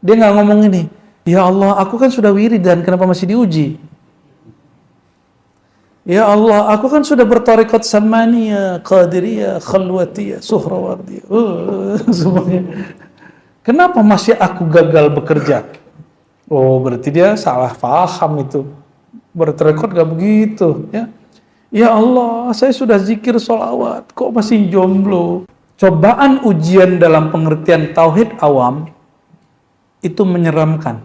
Dia nggak ngomong ini, ya Allah, aku kan sudah wiridan, kenapa masih diuji? Ya Allah, aku kan sudah bertarekat samaniyah, qadiriyah, khalwatiyah, suhrawardiyah, semuanya. Kenapa masih aku gagal bekerja? Oh, berarti dia salah paham itu. Bertarekat gak begitu, ya. Ya Allah, saya sudah zikir sholawat, kok masih jomblo? Cobaan ujian dalam pengertian tauhid awam itu menyeramkan.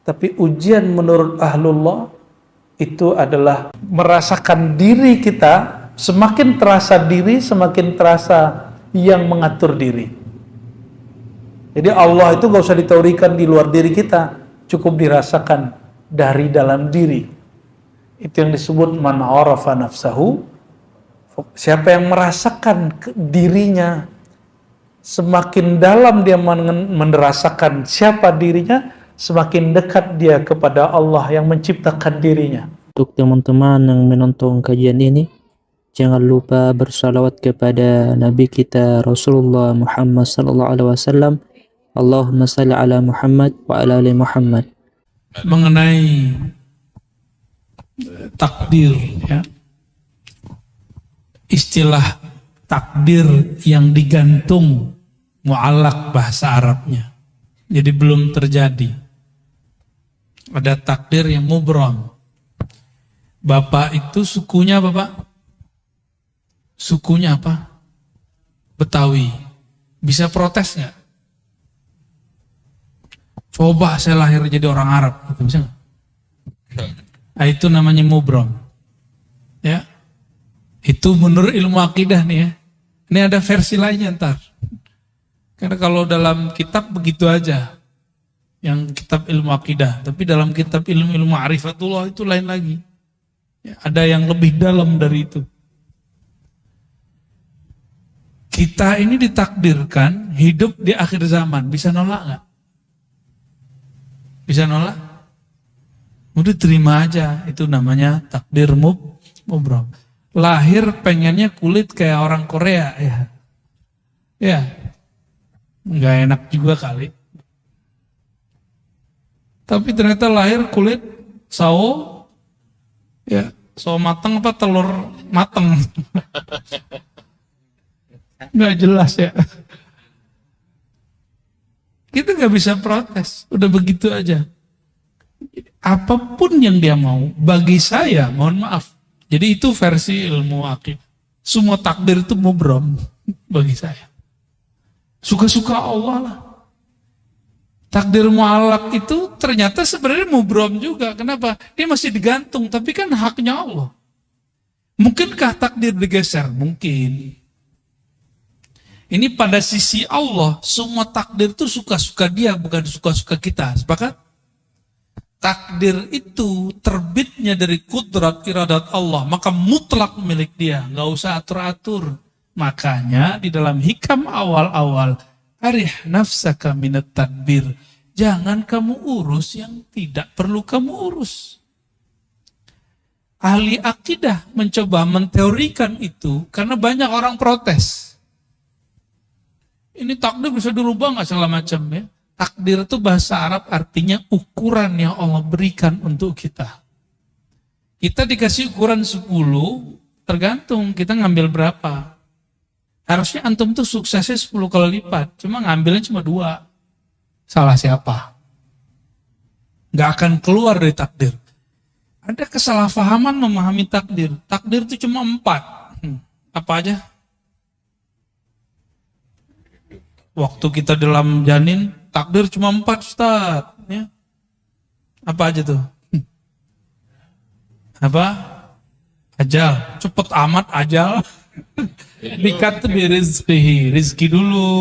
Tapi ujian menurut ahlullah itu adalah merasakan diri kita, semakin terasa diri, semakin terasa yang mengatur diri. Jadi Allah itu gak usah diteorikan di luar diri kita, cukup dirasakan dari dalam diri. Itu yang disebut man arafa nafsahu. Siapa yang merasakan dirinya, semakin dalam dia merasakan siapa dirinya, semakin dekat dia kepada Allah yang menciptakan dirinya. Untuk teman-teman yang menonton kajian ini, jangan lupa bersalawat kepada Nabi kita Rasulullah Muhammad sallallahu alaihi wasallam. Allahumma salli ala Muhammad wa ala ali Muhammad. Mengenai takdir, ya. Istilah takdir yang digantung mu'allaq bahasa Arabnya. Jadi belum terjadi. Ada takdir yang mubram. Bapak itu sukunya apa, Pak? Sukunya apa? Betawi. Bisa protes nggak? Coba saya lahir jadi orang Arab, bisa nggak? Nah, itu namanya mubram. Ya, itu menurut ilmu akidah nih ya. Ini ada versi lainnya ntar. Karena kalau dalam kitab begitu aja, yang kitab ilmu akidah. Tapi dalam kitab ilmu ma'rifatullah itu lain lagi. Ya, ada yang lebih dalam dari itu. Kita ini ditakdirkan hidup di akhir zaman. Bisa nolak nggak? Bisa nolak? Udah terima aja. Itu namanya takdir mubram. Lahir pengennya kulit kayak orang Korea ya. Ya. Nggak enak juga kali. Tapi ternyata lahir kulit sawo, ya, sawo mateng apa telur mateng. Nggak jelas ya. Kita nggak bisa protes, udah begitu aja. Apapun yang dia mau, bagi saya, mohon maaf. Jadi itu versi ilmu akidah. Semua takdir itu mubram bagi saya. Suka-suka Allah lah. Takdir mu'allaq itu ternyata sebenarnya mubram juga. Kenapa? Dia masih digantung, tapi kan haknya Allah. Mungkinkah takdir digeser? Mungkin. Ini pada sisi Allah, semua takdir itu suka-suka dia, bukan suka-suka kita. Sepakat? Takdir itu terbitnya dari kudrat iradat Allah, maka mutlak milik dia, nggak usah atur-atur. Makanya di dalam hikam awal-awal, arih nafsaka minat tadbir. Jangan kamu urus yang tidak perlu kamu urus. Ahli akidah mencoba menteorikan itu karena banyak orang protes. Ini takdir bisa dirubah nggak segala macam ya. Takdir itu bahasa Arab artinya ukuran yang Allah berikan untuk kita. Kita dikasih ukuran 10, tergantung kita ngambil berapa. Harusnya antum tuh suksesnya 10 kali lipat, cuma ngambilnya cuma 2. Salah siapa? Nggak akan keluar dari takdir. Ada kesalahpahaman memahami takdir. Takdir itu cuma 4. Apa aja? Waktu kita dalam janin, takdir cuma 4, Ustaz. Ya. Apa aja tuh? Apa? Ajal. Cepet amat ajal. Bikat birizkihi. Rizki dulu.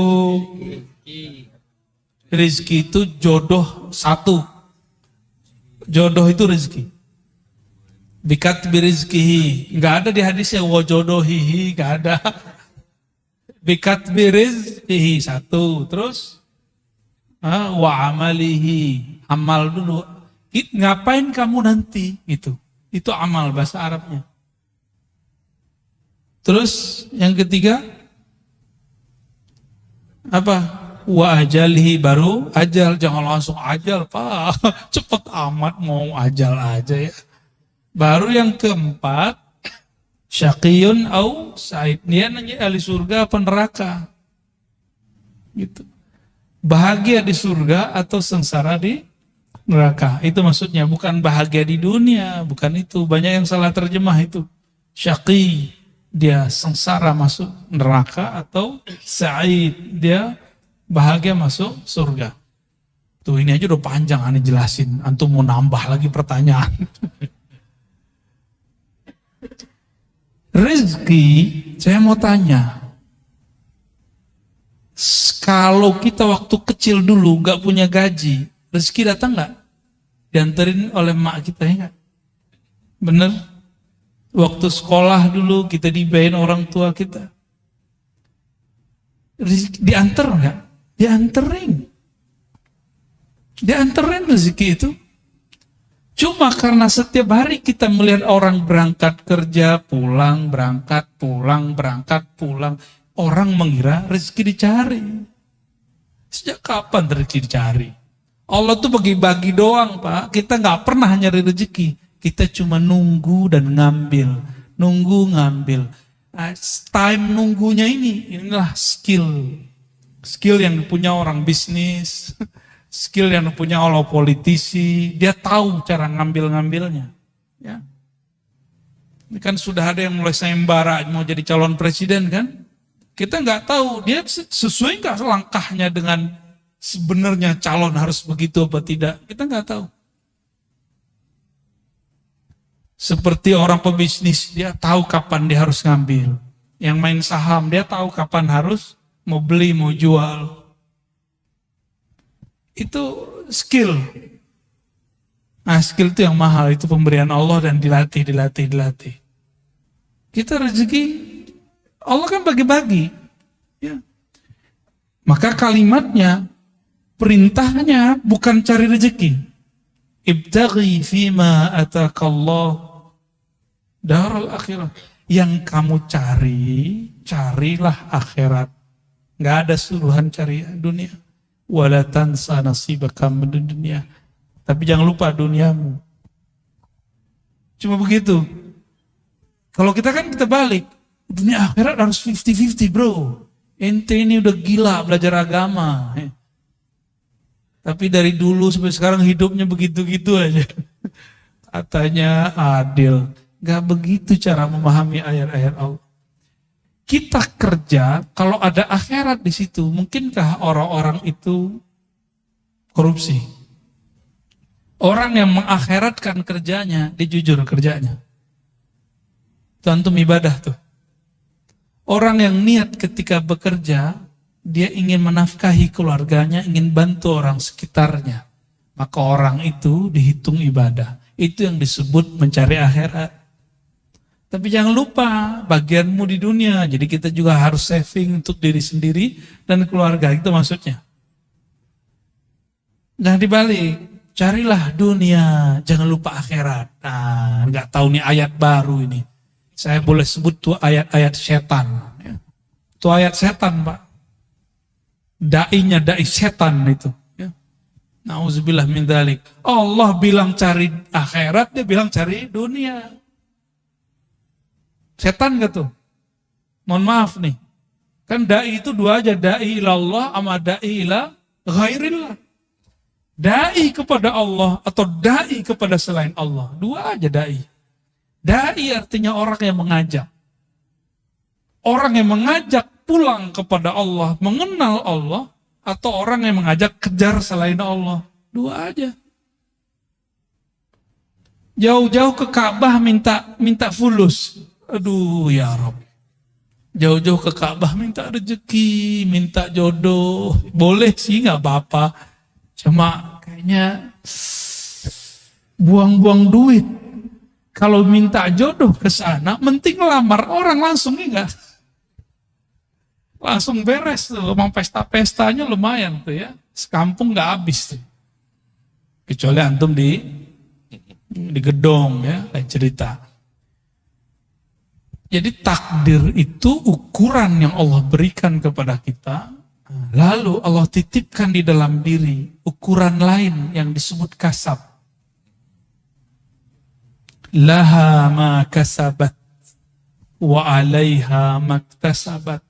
Rizki itu jodoh 1. Jodoh itu rizki. Bikat birizkihi. Nggak ada di hadisnya wajodohihi. Nggak ada. Bikat birizkihi 1. Terus wa amalihi. Amal dulu. Ngapain kamu nanti? Itu amal bahasa Arabnya. Terus yang ketiga apa? Wa ajalihi, baru ajal. Jangan langsung ajal, Pak. Cepet amat mau ajal aja ya. Baru yang keempat, syaqiyun au sa'id. Dia nanya ahli surga apa neraka. Gitu. Bahagia di surga atau sengsara di neraka. Itu maksudnya, bukan bahagia di dunia, bukan itu. Banyak yang salah terjemah itu. Syaqi, dia sengsara masuk neraka, atau sa'id, dia bahagia masuk surga. Tuh ini aja udah panjang aneh jelasin. Antum mau nambah lagi pertanyaan. Rezeki, saya mau tanya. Kalau kita waktu kecil dulu gak punya gaji, rezeki datang gak? Dianterin oleh mak kita, ya gak? Bener? Waktu sekolah dulu kita dibayain orang tua kita. Rezeki diantar gak? Dianterin rezeki itu. Cuma karena setiap hari kita melihat orang berangkat kerja, pulang, berangkat, pulang. Orang mengira rezeki dicari. Sejak kapan rezeki dicari? Allah tuh bagi-bagi doang, Pak. Kita gak pernah nyari rezeki. Kita cuma nunggu dan ngambil. Nunggu. Time nunggunya inilah skill. Skill yang punya orang bisnis, skill yang punya orang politisi, dia tahu cara ngambil-ngambilnya. Ya. Ini kan sudah ada yang mulai sayembara mau jadi calon presiden kan? Kita nggak tahu dia sesuai nggak langkahnya dengan sebenarnya calon harus begitu apa tidak. Kita nggak tahu. Seperti orang pebisnis, dia tahu kapan dia harus ngambil. Yang main saham, dia tahu kapan harus mau beli, mau jual. Itu skill. Nah, skill itu yang mahal, itu pemberian Allah dan dilatih. Kita rezeki, Allah kan bagi-bagi. Ya. Maka kalimatnya, perintahnya bukan cari rezeki. Ibtaghi fima atakallah darul akhirah. Yang kamu carilah akhirat. Nggak ada suruhan cari dunia. Wala tansa nasibaka minad dunya. Tapi jangan lupa duniamu. Cuma begitu. Kalau kita balik. Dunia akhirat harus 50-50 bro. Ente ini udah gila belajar agama. Tapi dari dulu sampai sekarang hidupnya begitu-gitu aja. Katanya adil. Gak begitu cara memahami ayat-ayat Allah. Kita kerja, kalau ada akhirat di situ, mungkinkah orang-orang itu korupsi? Orang yang mengakhiratkan kerjanya, dia jujur kerjanya. Tentu ibadah tuh. Orang yang niat ketika bekerja, dia ingin menafkahi keluarganya, ingin bantu orang sekitarnya. Maka orang itu dihitung ibadah. Itu yang disebut mencari akhirat. Tapi jangan lupa bagianmu di dunia. Jadi kita juga harus saving untuk diri sendiri dan keluarga. Itu maksudnya. Jangan dibalik. Carilah dunia. Jangan lupa akhirat. Nah, nggak tahu nih ayat baru ini. Saya boleh sebut tuh ayat-ayat setan. Itu ayat setan, Pak. Da'inya da'i setan itu. Nauzubillah min dzalik. Allah bilang cari akhirat, dia bilang cari dunia. Setan gak tuh? Mohon maaf nih. Kan da'i itu dua aja. Da'i ilallah sama da'i ila ghairillah. Da'i kepada Allah atau da'i kepada selain Allah. Dua aja da'i. Da'i artinya orang yang mengajak. Orang yang mengajak pulang kepada Allah, mengenal Allah, atau orang yang mengajak kejar selain Allah. Dua aja. Jauh-jauh ke Ka'bah minta fulus. Aduh ya Rabb. Jauh-jauh ke Ka'bah minta rezeki, minta jodoh. Boleh sih gak apa-apa. Cuma kayaknya buang-buang duit. Kalau minta jodoh ke sana, mending lamar orang langsung enggak. Langsung beres tuh, emang pesta-pestanya lumayan tuh ya. Sekampung gak habis tuh. Kecuali antum di gedong ya, lain cerita. Jadi takdir itu ukuran yang Allah berikan kepada kita Lalu Allah titipkan di dalam diri ukuran lain yang disebut kasab. Laha ma kasabat wa 'alaiha maktasabat.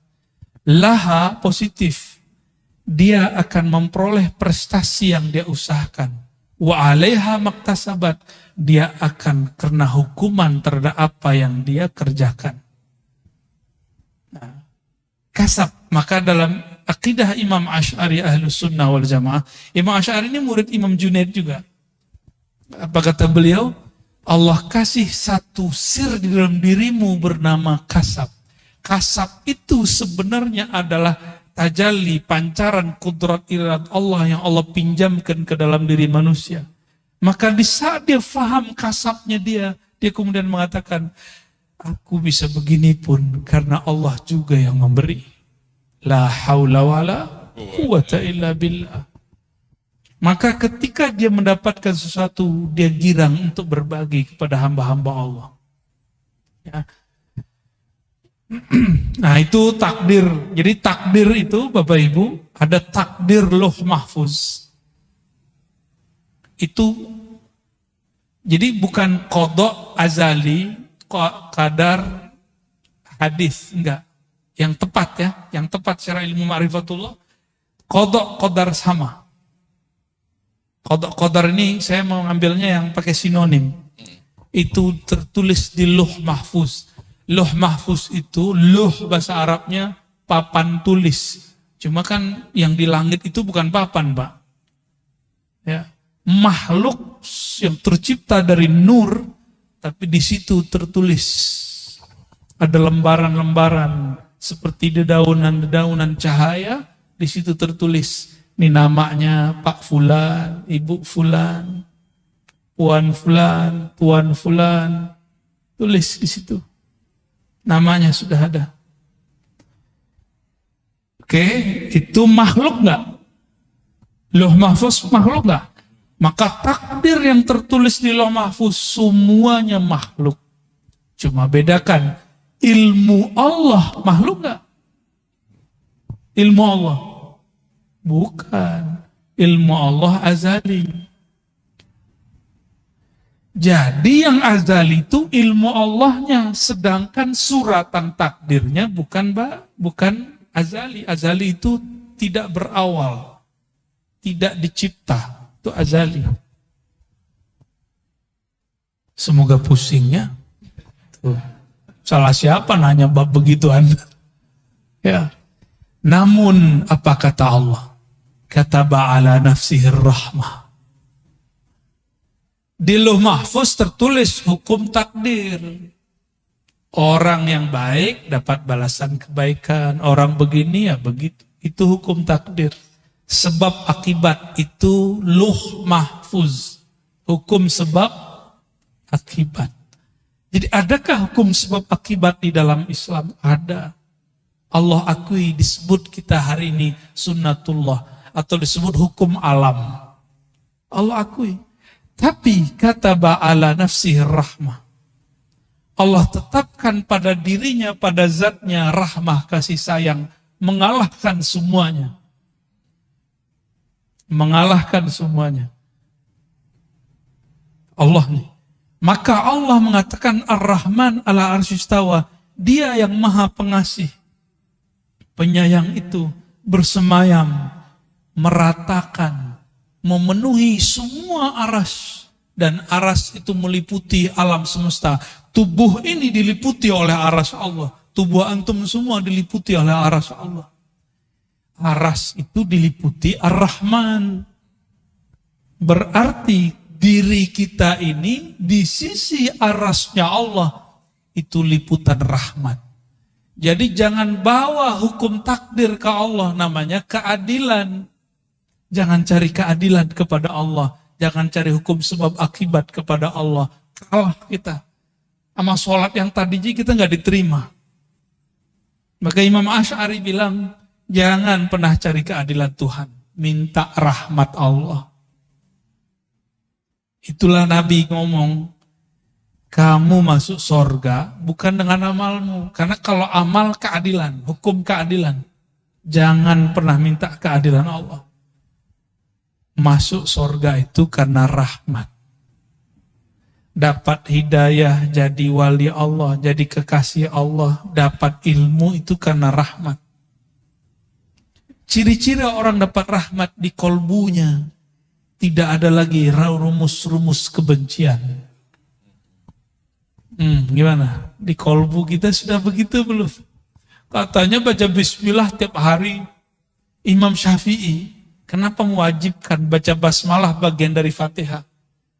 Laha positif. Dia akan memperoleh prestasi yang dia usahakan. Wa 'alaiha maktasabat. Dia akan kena hukuman terhadap apa yang dia kerjakan. Nah, kasab. Maka dalam akidah Imam Asy'ari Ahlus Sunnah wal Jamaah, Imam Asy'ari ini murid Imam Junaid juga. Apa kata beliau? Allah kasih satu sir di dalam dirimu bernama kasab. Kasab itu sebenarnya adalah tajalli, pancaran kudrat iradat Allah yang Allah pinjamkan ke dalam diri manusia. Maka di saat dia faham kasabnya dia kemudian mengatakan, aku bisa begini pun karena Allah juga yang memberi. La haula wala quwata illa billah. Maka ketika dia mendapatkan sesuatu, dia girang untuk berbagi kepada hamba-hamba Allah. Ya. Nah itu takdir. Jadi takdir itu Bapak Ibu, ada takdir Lauh Mahfuz. Itu jadi bukan qada azali, qadar hadis, enggak. Yang tepat ya, yang tepat secara ilmu ma'rifatullah, qadar sama. Qadar ini saya mau ngambilnya yang pakai sinonim. Itu tertulis di Lauh Mahfuz. Lauh Mahfuz itu, lauh bahasa Arabnya papan tulis. Cuma kan yang di langit itu bukan papan, Pak. Ya. Makhluk yang tercipta dari nur, tapi di situ tertulis. Ada lembaran-lembaran seperti dedaunan-dedaunan cahaya, di situ tertulis. Ini namanya Pak Fulan, Ibu Fulan, Puan Fulan, Tuan Fulan. Tulis di situ. Namanya sudah ada. Oke, itu makhluk enggak? Lauh Mahfuz makhluk enggak? Maka takdir yang tertulis di Lauh Mahfuz semuanya makhluk. Cuma bedakan, ilmu Allah makhluk enggak? Ilmu Allah bukan. Ilmu Allah azali. Jadi yang azali itu ilmu Allahnya, sedangkan suratan takdirnya bukan azali. Azali itu tidak berawal, tidak dicipta, itu azali. Semoga pusingnya. Tuh. Salah siapa nanya bab begituan? Ya. Namun apa kata Allah? Kataba ala nafsihir rahmah. Di Lauh Mahfuz tertulis hukum takdir. Orang yang baik dapat balasan kebaikan. Orang begini ya begitu. Itu hukum takdir. Sebab akibat itu Lauh Mahfuz. Hukum sebab akibat. Jadi adakah hukum sebab akibat di dalam Islam? Ada. Allah akui disebut kita hari ini sunnatullah. Atau disebut hukum alam. Allah akui. Tapi kata ba'ala nafsih rahmah. Allah tetapkan pada dirinya, pada zatnya rahmah, kasih sayang. Mengalahkan semuanya. Mengalahkan semuanya. Allah nih. Maka Allah mengatakan Ar-Rahman ala arsyistawa. Dia yang maha pengasih. Penyayang itu bersemayam. Meratakan. Memenuhi semua aras. Dan aras itu meliputi alam semesta. Tubuh ini diliputi oleh aras Allah. Tubuh antum semua diliputi oleh aras Allah. Aras itu diliputi Ar-Rahman. Berarti diri kita ini di sisi arasnya Allah. Itu liputan rahmat. Jadi jangan bawa hukum takdir ke Allah. Namanya keadilan. Jangan cari keadilan kepada Allah. Jangan cari hukum sebab akibat kepada Allah. Kalah kita. Sama sholat yang tadinya kita nggak diterima. Maka Imam Asy'ari bilang, jangan pernah cari keadilan Tuhan. Minta rahmat Allah. Itulah Nabi ngomong, kamu masuk surga bukan dengan amalmu. Karena kalau amal keadilan, hukum keadilan. Jangan pernah minta keadilan Allah. Masuk surga itu karena rahmat. Dapat hidayah, jadi wali Allah, jadi kekasih Allah. Dapat ilmu itu karena rahmat. Ciri-ciri orang dapat rahmat di kolbunya. Tidak ada lagi rumus-rumus kebencian. Gimana? Di kolbu kita sudah begitu belum? Katanya baca bismillah tiap hari. Imam Syafi'i, kenapa mewajibkan baca basmalah bagian dari Fatihah?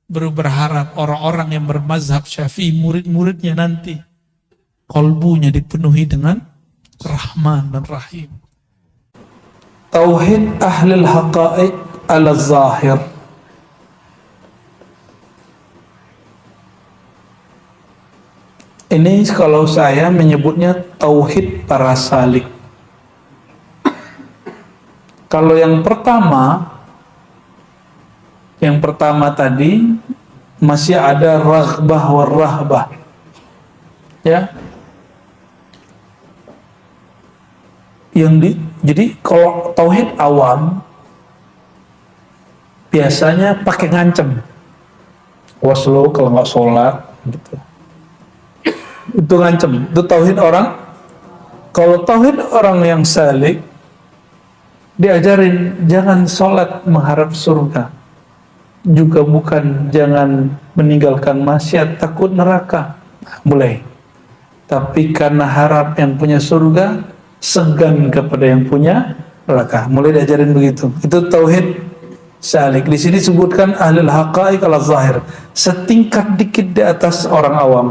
Baru berharap orang-orang yang bermazhab Syafi'i, murid-muridnya nanti, kolbunya dipenuhi dengan Rahman dan Rahim. Tauhid ahlil haqa'iq ala zahir. Ini kalau saya menyebutnya tauhid para salik. Kalau yang pertama tadi masih ada raghbah war rahbah. Ya. Jadi kalau tauhid awam biasanya pakai ngancem. Was lo kalau nggak sholat gitu. Itu ngancem. Itu tauhid orang. Kalau tauhid orang yang salik diajarin jangan sholat mengharap surga, juga bukan jangan meninggalkan maksiat takut neraka, boleh. Tapi karena harap yang punya surga, segan kepada yang punya neraka, mulai diajarin begitu. Itu tauhid salik. Di sini sebutkan ahlul haqaiq ala zahir, setingkat dikit di atas orang awam.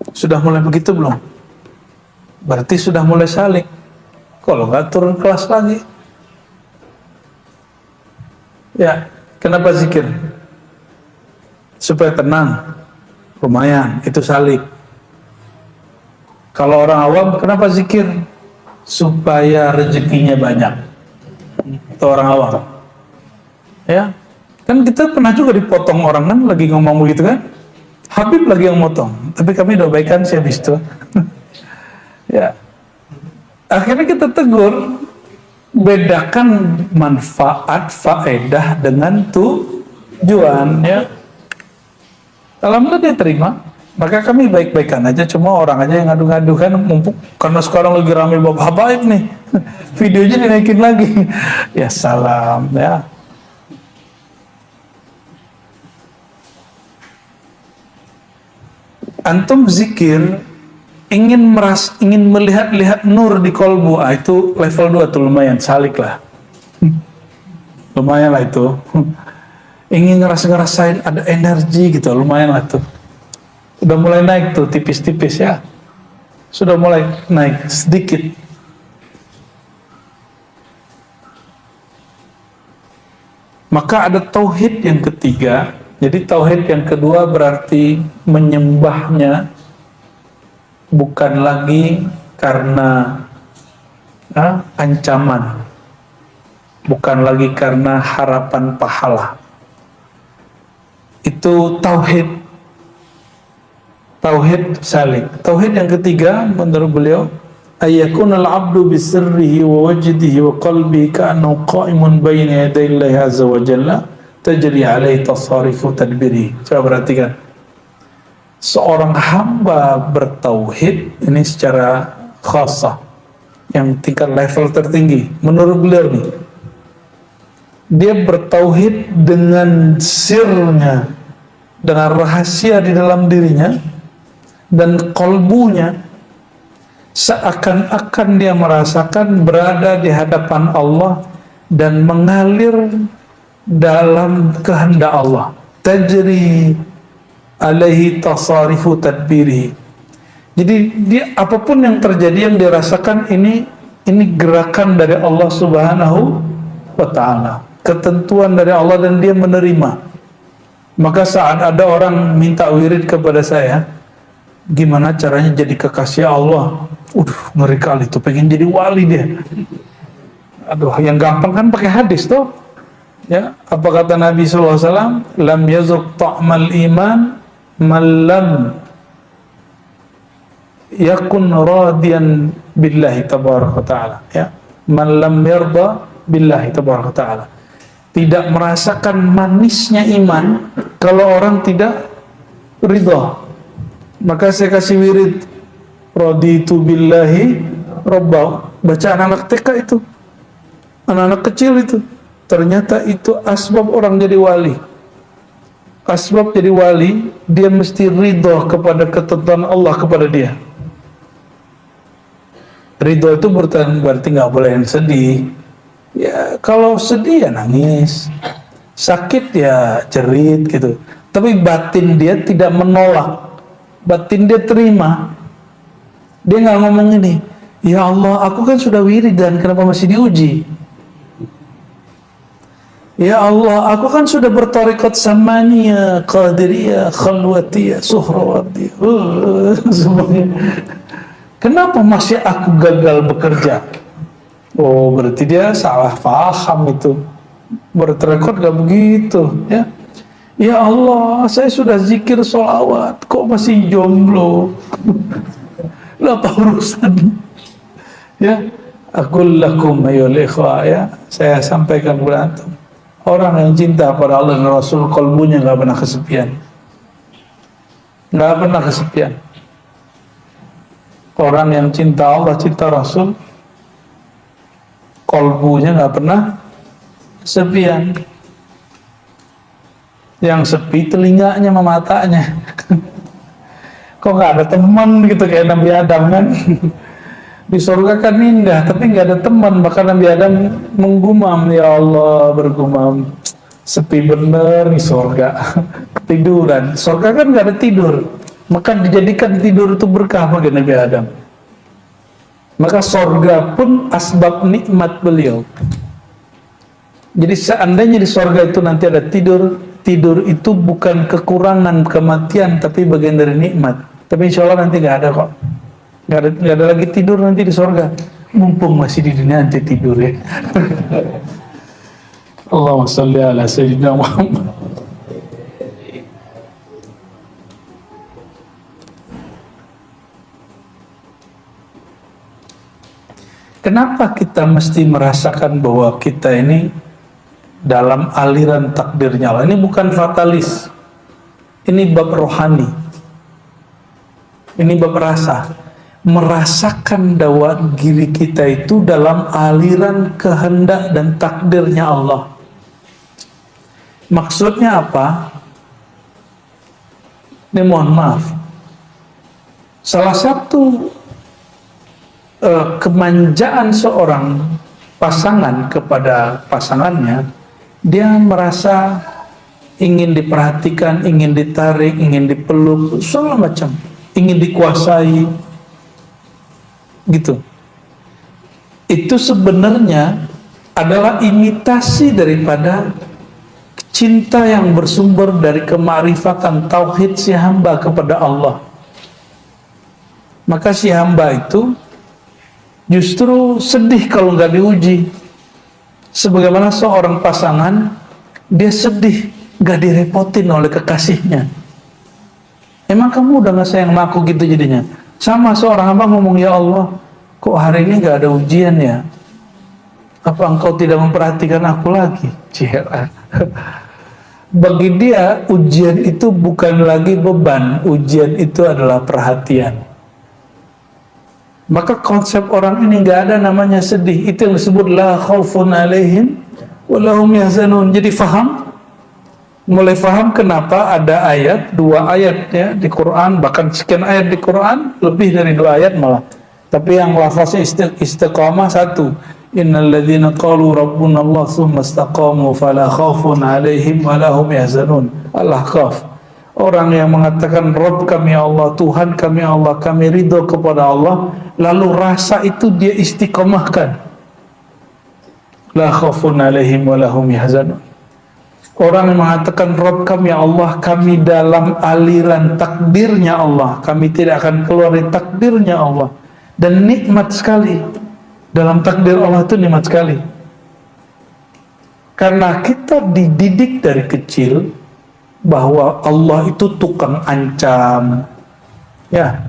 Sudah mulai begitu belum? Berarti sudah mulai salik. Kalau nggak turun kelas lagi. Ya, kenapa zikir? Supaya tenang. Lumayan, itu salik. Kalau orang awam, kenapa zikir? Supaya rezekinya banyak. Itu orang awam. Ya, kan kita pernah juga dipotong orang kan, lagi ngomong begitu kan? Habib lagi yang motong, tapi kami udah baikan sih habis itu. Ya, akhirnya kita tegur, bedakan manfaat faedah dengan tujuan. Ya, alhamdulillah dia terima, maka kami baik-baikan aja. Cuma orang aja yang ngadu-ngadu kan, mumpuk karena sekarang lagi ramai bab habaib nih, videonya dinaikin lagi. Ya salam ya. Antum zikir ingin melihat nur di kolbu, itu level 2 tuh, lumayan salik lah. Lumayan lah itu. Ingin ngerasain ada energi gitu, lumayan lah tuh. Udah mulai naik tuh tipis-tipis ya. Sudah mulai naik sedikit. Maka ada tauhid yang ketiga. Jadi tauhid yang kedua berarti menyembahnya bukan lagi karena ancaman, bukan lagi karena harapan pahala. Itu tauhid salik. Tauhid yang ketiga menurut beliau, ayyakunal abdu bisirrihi wa wajdihi wa qalbihi ka'annahu qa'imun baina yaday Allah azza wa jalla tajri alaihi tasarifu tadbiri. Coba perhatikan, seorang hamba bertauhid ini secara khasah, yang tingkat level tertinggi menurut beliau nih, dia bertauhid dengan sirnya, dengan rahasia di dalam dirinya dan kolbunya, seakan-akan dia merasakan berada di hadapan Allah dan mengalir dalam kehendak Allah. Tajri alaihi tasarifu tadbiri. Jadi dia apapun yang terjadi, yang dirasakan ini gerakan dari Allah Subhanahu wa taala, ketentuan dari Allah, dan dia menerima. Maka saat ada orang minta wirid kepada saya, gimana caranya jadi kekasih Allah? Ngeri kali tuh, pengen jadi wali dia. Aduh, yang gampang kan pakai hadis tuh. Ya, apa kata Nabi SAW? Lam yazuk ta'mal iman man lam yakun radiyan billahi tabaraka ta'ala. Ya, man lam yarda billahi tabaraka ta'ala. Tidak merasakan manisnya iman kalau orang tidak ridha. Maka saya kasih wirid raditu billahi robba. Baca anak-anak TK itu, anak-anak kecil itu. Ternyata itu asbab orang jadi wali. Asbab jadi wali, dia mesti ridha kepada ketentuan Allah kepada dia. Ridha itu berarti nggak boleh sedih. Ya, kalau sedih ya nangis, sakit ya jerit gitu. Tapi batin dia tidak menolak, batin dia terima. Dia nggak ngomong ini, ya Allah, aku kan sudah wiridan, kenapa masih diuji? Ya Allah, aku kan sudah bertarekat samaniyah, qadiriyah, khalwatiyah, suhrawardiyah, semuanya. Kenapa masih aku gagal bekerja? Oh, berarti dia salah paham itu. Bertarekat gak begitu, ya. Ya Allah, saya sudah zikir sholawat, kok masih jomblo? Lah apa urusan? Ya, aqul lakum ayyuhal ikhwah, ya, saya sampaikan kepada antum. Orang yang cinta pada Allah dan Rasul, kalbunya gak pernah kesepian. Gak pernah kesepian. Orang yang cinta Allah, cinta Rasul, kalbunya gak pernah kesepian. Yang sepi telinganya sama matanya. Kok gak ada teman gitu kayak Nabi Adam kan? Di surga kan indah, tapi nggak ada teman. Maka Nabi Adam menggumam, ya Allah, bergumam, sepi bener di surga. Ketiduran. Surga kan nggak ada tidur, maka dijadikan tidur itu berkah bagi Nabi Adam. Maka surga pun asbab nikmat beliau. Jadi seandainya di surga itu nanti ada tidur, tidur itu bukan kekurangan kematian, tapi bagian dari nikmat. Tapi insya Allah nanti nggak ada kok. Nggak ada lagi tidur nanti di sorga. Mumpung masih di dunia nanti tidur ya. Allahumma sholli ala sayyidina Muhammad. Kenapa kita mesti merasakan bahwa kita ini dalam aliran takdirnya Allah? Ini bukan fatalis. Ini bab rohani. Ini bab rasa. Merasakan bahwa diri kita itu dalam aliran kehendak dan takdirnya Allah. Maksudnya apa? Ini mohon maaf. Salah satu kemanjaan seorang pasangan kepada pasangannya, dia merasa ingin diperhatikan, ingin ditarik, ingin dipeluk, segala macam, ingin dikuasai. Gitu. Itu sebenarnya adalah imitasi daripada cinta yang bersumber dari kemarifatan tauhid si hamba kepada Allah. Maka si hamba itu justru sedih kalau nggak diuji. Sebagaimana seorang pasangan, dia sedih nggak direpotin oleh kekasihnya. Emang kamu udah nggak sayang sama aku gitu jadinya? Sama seorang hamba ngomong, ya Allah, kok hari ini gak ada ujian ya? Apa engkau tidak memperhatikan aku lagi? Cira. Bagi dia, ujian itu bukan lagi beban. Ujian itu adalah perhatian. Maka konsep orang ini gak ada namanya sedih. Itu yang disebut la khaufun alaihim walahum yahzanun. Jadi faham? Mulai faham kenapa ada ayat, 2 ayat ya di Quran, bahkan sekian ayat di Quran, lebih dari 2 ayat malah. Tapi yang lafaznya istiqamah 1. Innal ladzina qalu rabbuna Allah tsumma istaqamu fala khaufun 'alaihim wa lahum yahzanun. Al-Ahqaf. Orang yang mengatakan Rabb kami Allah, Tuhan kami Allah, kami ridho kepada Allah, lalu rasa itu dia istiqamahkan. La khaufun 'alaihim wa lahum yahzanun. Orang yang mengatakan Rabb kami Allah, kami dalam aliran takdirnya Allah, kami tidak akan keluar dari takdirnya Allah. Dan nikmat sekali. Dalam takdir Allah itu nikmat sekali. Karena kita dididik dari kecil bahwa Allah itu tukang ancam, ya,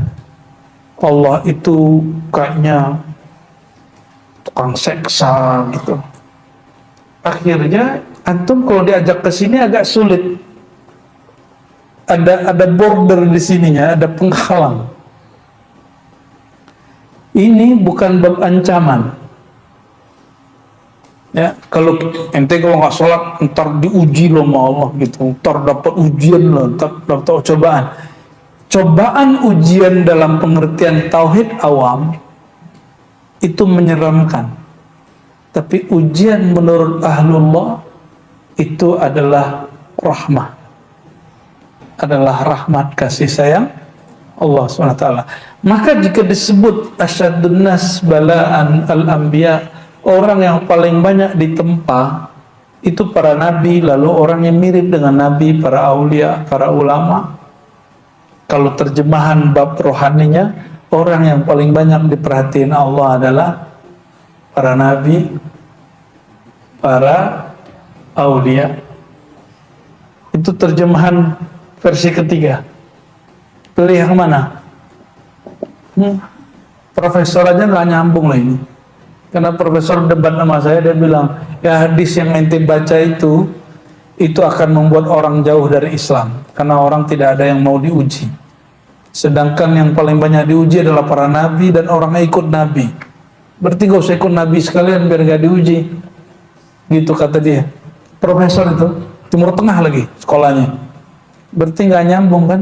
Allah itu kayaknya tukang seksa gitu. Akhirnya antum kalau diajak ke sini agak sulit. Ada border di sininya, ada penghalang. Ini bukan bab ancaman. Ya, kalau ente kalau nggak sholat ntar diuji loh sama Allah gitu, ntar dapat ujian loh, ntar dapat cobaan. Cobaan ujian dalam pengertian tauhid awam itu menyeramkan. Tapi ujian menurut ahlullah itu adalah rahmah, adalah rahmat kasih sayang Allah SWT. Maka jika disebut asyadun nas balaan al-anbiya, orang yang paling banyak ditempa itu para nabi, lalu orang yang mirip dengan nabi, para aulia, para ulama. Kalau terjemahan bab rohaninya, orang yang paling banyak diperhatiin Allah adalah para nabi, para aulia. Itu terjemahan versi ketiga. Pilih yang mana? Profesor aja nggak nyambung lah ini. Karena profesor debat sama saya, dia bilang, ya hadis yang ente baca itu akan membuat orang jauh dari Islam. Karena orang tidak ada yang mau diuji. Sedangkan yang paling banyak diuji adalah para nabi dan orang yang ikut nabi. Berarti gak usah ikut nabi sekalian biar gak diuji. Gitu kata dia. Profesor itu, Timur Tengah lagi sekolahnya. Berarti gak nyambung kan?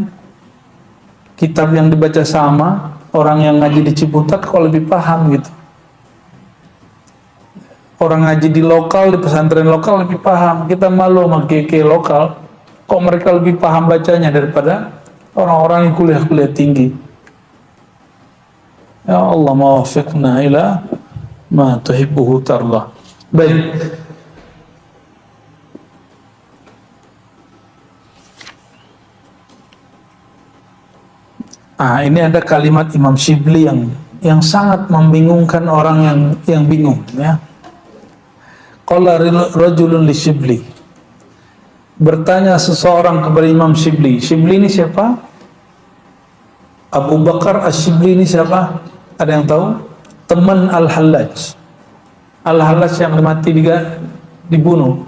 Kitab yang dibaca sama, orang yang ngaji di Ciputat kok lebih paham gitu. Orang ngaji di lokal, di pesantren lokal lebih paham. Kita malu sama KK lokal, kok mereka lebih paham bacanya daripada orang-orang yang kuliah-kuliah tinggi. Ya Allah, mawafiqna ila ma tuhibbuhu tarlah. Baik. Ini ada kalimat Imam Shibli yang sangat membingungkan orang yang bingung, ya. Qala rajulun li Shibli. Bertanya seseorang kepada Imam Shibli. Shibli ini siapa? Abu Bakar Ash-Shibli ini siapa? Ada yang tahu? Teman Al-Hallaj. Al-Hallaj yang mati dibunuh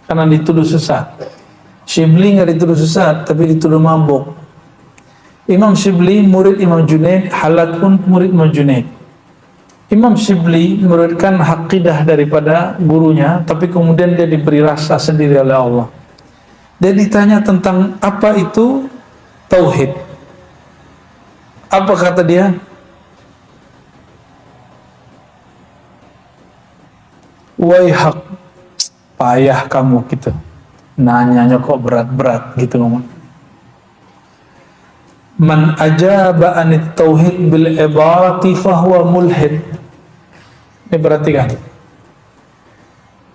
karena dituduh sesat. Shibli nggak dituduh sesat, tapi dituduh mabuk. Imam Shibli murid Imam Junaid, Hallaj pun murid Imam Junaid. Imam Shibli memuridkan aqidah daripada gurunya, tapi kemudian dia diberi rasa sendiri oleh Allah. Dia ditanya tentang apa itu tauhid. Apa kata dia? Waihak, payah kamu gitu. Nanyanya kok berat-berat gitu ngomong. Man ajaba anit tauhid bil ibarati fahuwa mulhid. Ini perhatikan.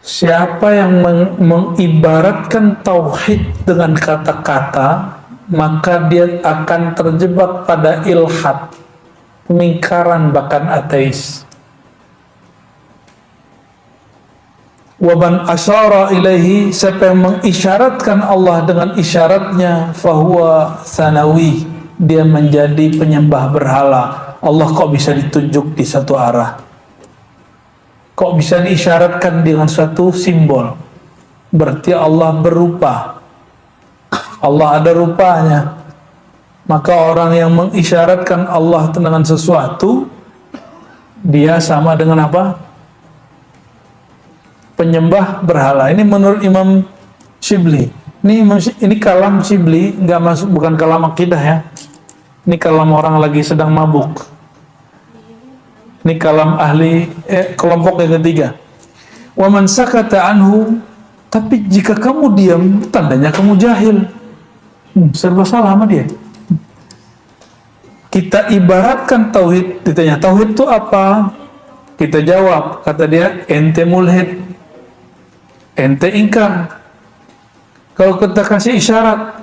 Siapa yang mengibaratkan tauhid dengan kata-kata, maka dia akan terjebak pada ilhad, pemingkaran, bahkan ateis. Waban asyara ilaihi, siapa yang mengisyaratkan Allah dengan isyaratnya, fahuwa sanawi, dia menjadi penyembah berhala. Allah kok bisa ditunjuk di satu arah? Kok bisa diisyaratkan dengan suatu simbol? Berarti Allah berupa. Allah ada rupanya. Maka orang yang mengisyaratkan Allah dengan sesuatu, dia sama dengan apa? Penyembah berhala. Ini menurut Imam Shibli. Ini kalam Shibli, nggak masuk, bukan kalam akidah ya. Ini kalam orang lagi sedang mabuk. Ini kalam ahli kelompok yang ketiga. Wa man sakata anhu, tapi jika kamu diam, tandanya kamu jahil. Serba salah sama dia. Kita ibaratkan tauhid, ditanya tauhid itu apa? Kita jawab, kata dia, ente mulhid, ente ingkar. Kalau kita kasih isyarat,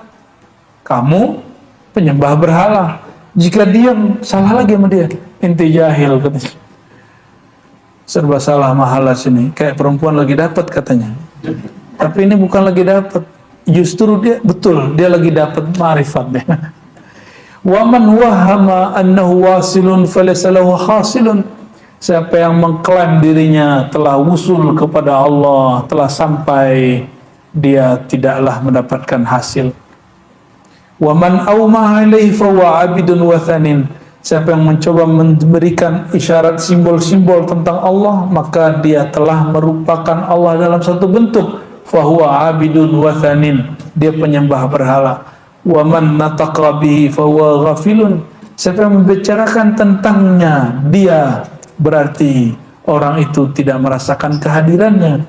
kamu penyembah berhala. Jika diam, salah lagi sama dia, ente jahil katanya. serba salah mahala sini. Kayak perempuan lagi dapat katanya. Tapi ini bukan lagi dapat. Justru dia betul, dia lagi dapat ma'rifatnya. Wa man wahama annahu wasilun falaysa lahu hasilun. Siapa yang mengklaim dirinya telah wusul kepada Allah, telah sampai, dia tidaklah mendapatkan hasil. Wa man awma ilaihi fa huwa 'abidun wathanin. Siapa yang mencoba memberikan isyarat simbol-simbol tentang Allah, maka dia telah merupakan Allah dalam satu bentuk. Fa huwa 'abidun wathanin. Dia penyembah berhala. Wa man nataqa bihi fa huwa ghafilun. Siapa yang membicarakan tentangnya, dia berarti orang itu tidak merasakan kehadirannya.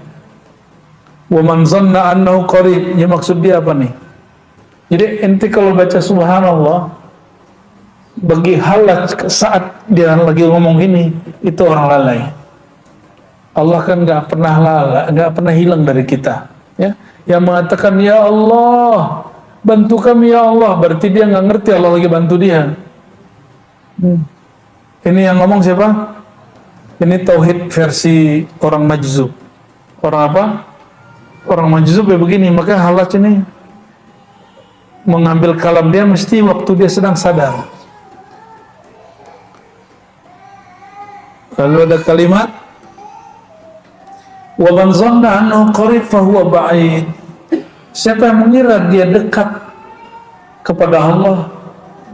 Wa man zanna annahu qarib. Ya, maksud dia apa nih? Jadi ente kalau baca subhanallah, bagi halat saat dia lagi ngomong gini, itu orang lalai. Allah kan nggak pernah lalai, nggak pernah hilang dari kita. Ya, yang mengatakan ya Allah, bantu kami ya Allah, berarti dia nggak ngerti Allah lagi bantu dia. Ini yang ngomong siapa? Ini tauhid versi orang majzub. Orang apa? Orang majzub ya begini. Maka halat ini mengambil kalam dia mesti waktu dia sedang sadar. Lalu ada kalimat wa man zanna annahu qarib fa huwa ba'id. Siapa yang mengira dia dekat kepada Allah,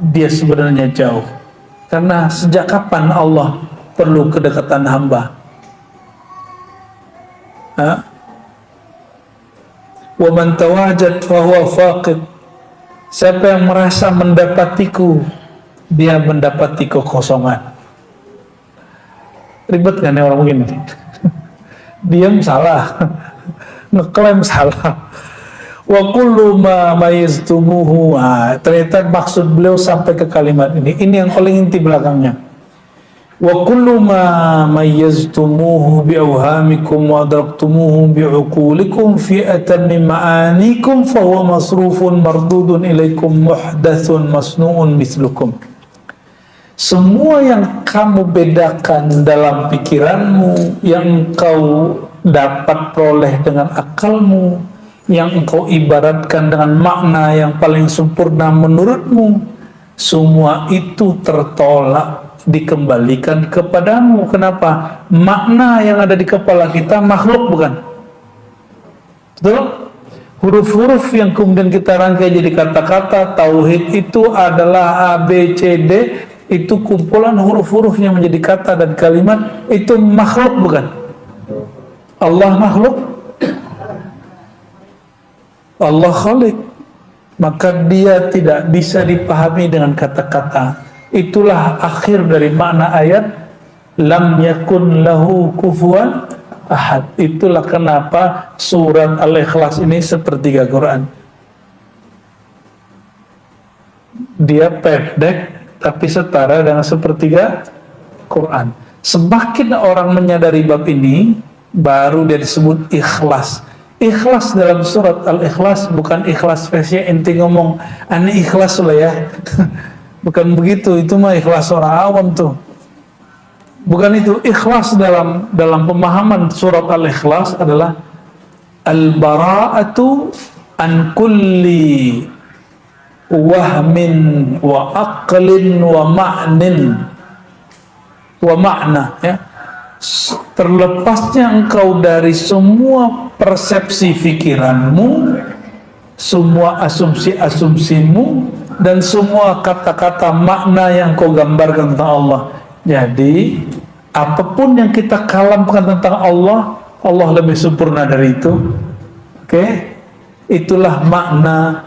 dia sebenarnya jauh. Karena sejak kapan Allah perlu kedekatan hamba? Wa man tawajad fa huwa faqid. Siapa yang merasa mendapatiku, dia mendapati kekosongan. Ribet kan ya orang begini? Diam salah, ngeklaim salah. Wa kullu ma mayiztumuhu. Ternyata maksud beliau sampai ke kalimat ini. Ini yang paling inti belakangnya. Wa kullu ma mayiztumuhu bi awhamikum wa adraktumuhu bi uqulikum fi atammi ma'anikum fa huwa masrufun mardudun ilaikum muhdathun masnu'un mithlukum. Semua yang kamu bedakan dalam pikiranmu, yang engkau dapat peroleh dengan akalmu, yang engkau ibaratkan dengan makna yang paling sempurna menurutmu, semua itu tertolak, dikembalikan kepadamu. Kenapa? Makna yang ada di kepala kita makhluk, bukan? Betul? Huruf-huruf yang kemudian kita rangkai jadi kata-kata tauhid itu adalah A, B, C, D. Itu kumpulan huruf-huruf yang menjadi kata dan kalimat. Itu makhluk, bukan? Allah makhluk, Allah khalik. Maka dia tidak bisa dipahami dengan kata-kata. Itulah akhir dari makna ayat lam yakun lahu kufuwan ahad. Itulah kenapa surat Al-Ikhlas ini sepertiga Quran. Dia pendek tapi setara dengan sepertiga Quran. Semakin orang menyadari bab ini, baru dia disebut ikhlas. Ikhlas dalam surat Al-Ikhlas bukan ikhlas versi ente ngomong aneh ikhlas lah ya. Bukan begitu, itu mah ikhlas orang awam tuh. Bukan itu. Ikhlas dalam pemahaman surat Al-Ikhlas adalah al-bara'atu an kulli wahmin wa aqlin wa ma'nin wa ma'na, ya. Terlepasnya engkau dari semua persepsi pikiranmu, semua asumsi-asumsimu, dan semua kata-kata makna yang kau gambarkan tentang Allah. Jadi apapun yang kita kalamkan tentang Allah, Allah lebih sempurna dari itu. Oke? Itulah makna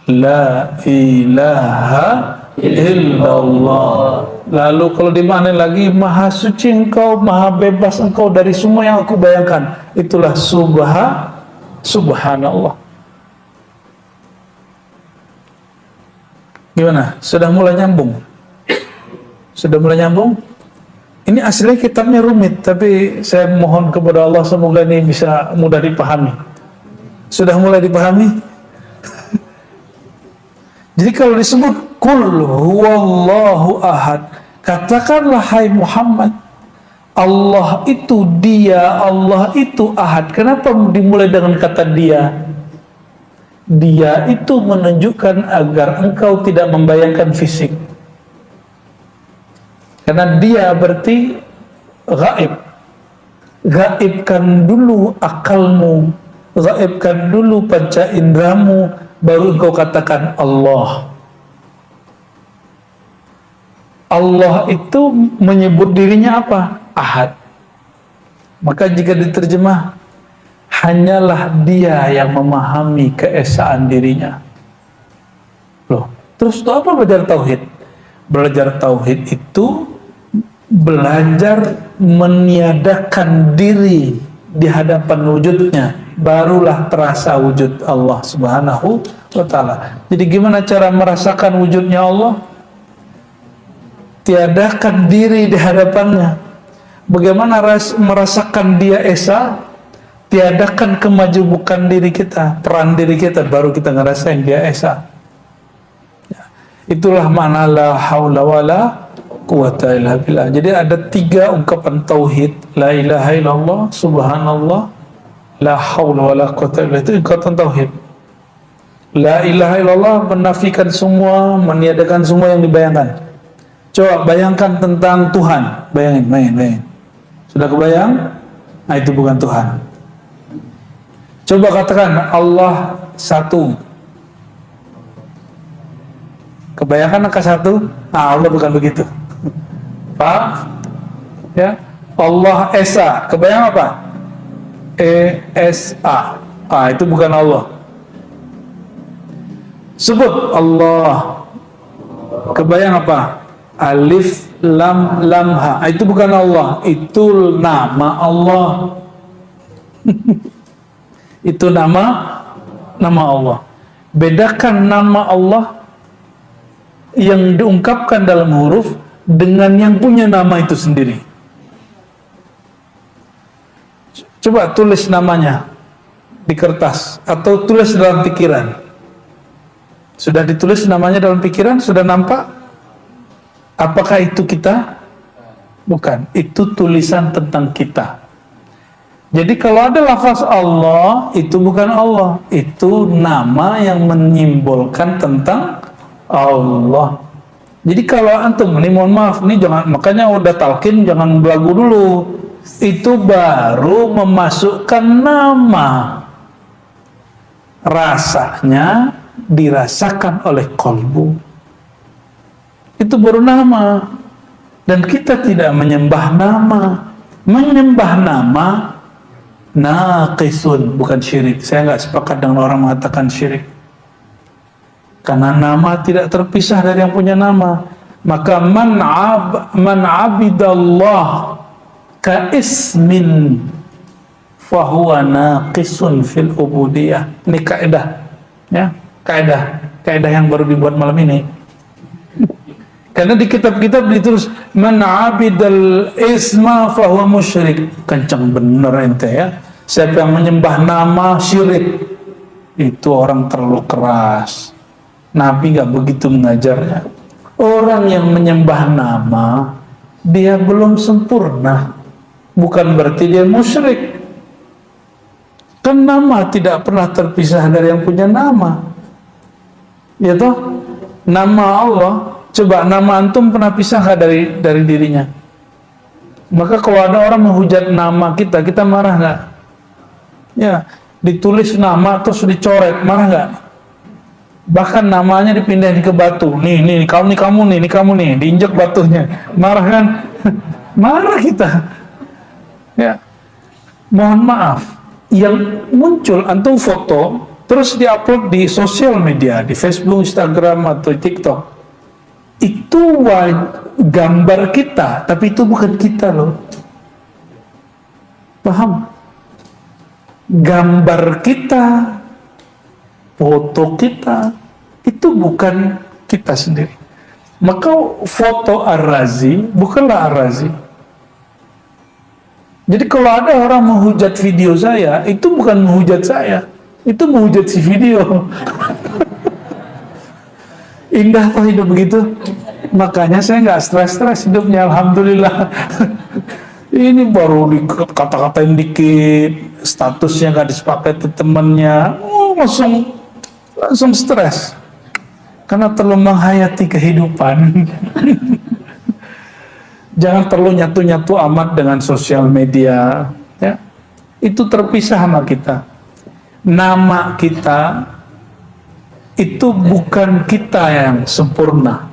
la ilaha illallah. Lalu kalau dimaknai lagi, maha suci engkau, maha bebas engkau dari semua yang aku bayangkan. Itulah subhanallah. Gimana? Sudah mulai nyambung? Sudah mulai nyambung? Ini aslinya kitabnya rumit, tapi saya mohon kepada Allah semoga ini bisa mudah dipahami. Sudah mulai dipahami? Jadi kalau disebut Qul huwallahu ahad, katakanlah hai Muhammad, Allah itu dia, Allah itu ahad. Kenapa dimulai dengan kata dia? Dia itu menunjukkan agar engkau tidak membayangkan fisik. Karena dia berarti gaib. Gaibkan dulu akalmu, gaibkan dulu panca indramu, baru engkau katakan Allah. Allah itu menyebut dirinya apa? Ahad. Maka jika diterjemah, hanyalah dia yang memahami keesaan dirinya. Loh, terus itu apa belajar tauhid? Belajar tauhid itu belajar meniadakan diri di hadapan wujudnya, barulah terasa wujud Allah Subhanahu wa ta'ala. Jadi gimana cara merasakan wujudnya Allah? Tiadakan diri di hadapannya. Bagaimana merasakan dia esa? Tiadakan kemajubukan diri kita, peran diri kita, baru kita ngerasain dia esa. Ya. Itulah makna la haula wala quwata illa billah. Jadi ada 3 ungkapan tauhid: la ilaha illallah, subhanallah, la haula wala quwata illa billah. Itu ungkapan tauhid. La ilaha illallah menafikan semua, meniadakan semua yang dibayangkan. Coba bayangkan tentang Tuhan, bayangin. Sudah kebayang? Nah, itu bukan Tuhan. Coba katakan Allah satu. Kebayangkan angka 1? Nah, Allah bukan begitu. Paham? Ya. Allah Esa. Kebayang apa? E-S-A. Ah, itu bukan Allah. Sebut Allah. Kebayang apa? Alif lam lam ha. Itu bukan Allah, itu nama Allah. Itu nama Allah. Bedakan nama Allah yang diungkapkan dalam huruf dengan yang punya nama itu sendiri. Coba tulis namanya di kertas atau tulis dalam pikiran. Sudah ditulis namanya dalam pikiran? Sudah nampak? Apakah itu kita? Bukan, itu tulisan tentang kita. Jadi kalau ada lafaz Allah, itu bukan Allah, itu nama yang menyimbolkan tentang Allah. Jadi kalau antum, ini mohon maaf, ini jangan, makanya udah talqin jangan belagu dulu. Itu baru memasukkan nama. Rasanya dirasakan oleh kolbu. Itu baru nama. Dan kita tidak menyembah nama. Menyembah nama naqisun, bukan syirik. Saya nggak sepakat dengan orang mengatakan syirik. Karena nama tidak terpisah dari yang punya nama. Maka man abidallah ka ismin fahuwa naqisun fil ubudiyah. Ini kaidah, ya, kaidah yang baru dibuat malam ini. Karena di kitab-kitab ditulis man abidal isma fahuwa musyrik. Kencang bener ente ya. Siapa yang menyembah nama syirik, itu orang terlalu keras. Nabi nggak begitu mengajarnya. Orang yang menyembah nama, dia belum sempurna. Bukan berarti dia musyrik. Kan nama tidak pernah terpisah dari yang punya nama. Ya toh? Nama Allah, coba nama antum pernah pisah nggak dari dirinya? Maka kalau ada orang menghujat nama kita, kita marah nggak? Ya, ditulis nama terus dicoret, marah nggak? Bahkan namanya dipindahin ke batu. Nih kamu nih, diinjak batunya. Marah kan? Marah kita. Ya. Mohon maaf, yang muncul antum foto terus diupload di sosial media, di Facebook, Instagram atau TikTok. Itu gambar kita, tapi itu bukan kita loh. Paham? Gambar kita, foto kita, itu bukan kita sendiri. Maka foto Ar-Razi bukanlah Ar-Razi. Jadi kalau ada orang menghujat video saya, itu bukan menghujat saya, itu menghujat si video. Indah kok hidup begitu. Makanya saya nggak stres hidupnya, alhamdulillah. Ini baru dikata-katain dikit, statusnya gak disepakai ke temannya, langsung stres karena terlalu menghayati kehidupan. Jangan terlalu nyatu-nyatu amat dengan sosial media, ya. Itu terpisah sama kita. Nama kita itu bukan kita yang sempurna.